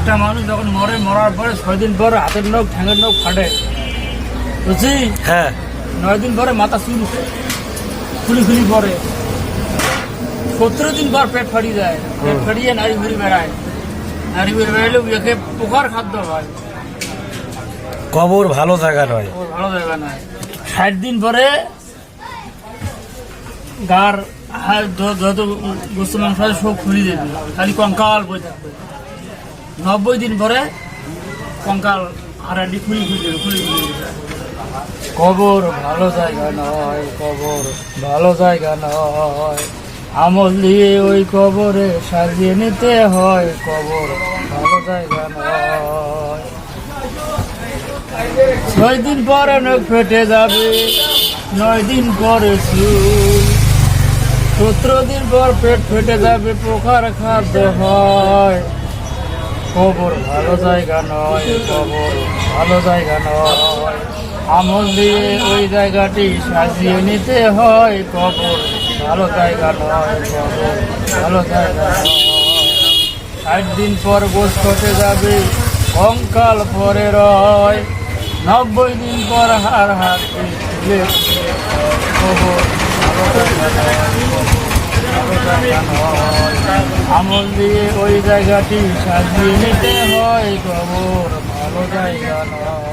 একটা মানুষ যখন মরে, মরার পরে 6 দিন পর হাতের নখ ঠ্যাঙের নখ ফাটে, বুঝছি? হ্যাঁ 9 দিন পরে মাথা চুল খুলি খুলি পরে, 17 দিন পর পেট ফাটিয়ে যায়, পেট ফাটিয়ে নারী ঘুরি বেড়ায়, নারী ঘুরি বেড়াইলে ওকে পোকার খাদ্য হয়। কবর ভালো জায়গা নয়। ওর ভালো জায়গা নয়। 60 দিন পরে গার যত গোস্ত মাংস আছে সব খুলি দেবে, খালি কঙ্কাল বই থাকবে। 90 দিন পরে কঙ্কাল হাড়াডি খুলি খুলি দেবে। কবর ভালো জায়গা নয়, কবর ভালো জায়গা নয়, আমল দিয়ে ওই কবরে সাজিয়ে নিতে হয়, কবর ভালো জায়গা নয়। 6 দিন পরে নখ ফেটে যাবে, 9 দিন পরে চুল, 17 দিন পর পেট ফেটে যাবে, পোকার খাদ্য হয়। কবর ভালো জায়গা নয়, কবর ভালো জায়গা নয়, আমল দিয়ে ওই জায়গাটি সাজিয়ে নিতে হয়, কবর ভালো জায়গা নয়, কবর ভালো জায়গা নয়। 60 দিন পর গোশ ফেটে যাবে, কঙ্কাল পরে রয়, 90 দিন পর হাড় হাতে তুলে, কবর ভালো জায়গা নয়, ভালো জায়গা নয়, আমল দিয়ে ওই জায়গাটি সাজিয়ে নিতে হয়, কবর ভালো জায়গা নয়।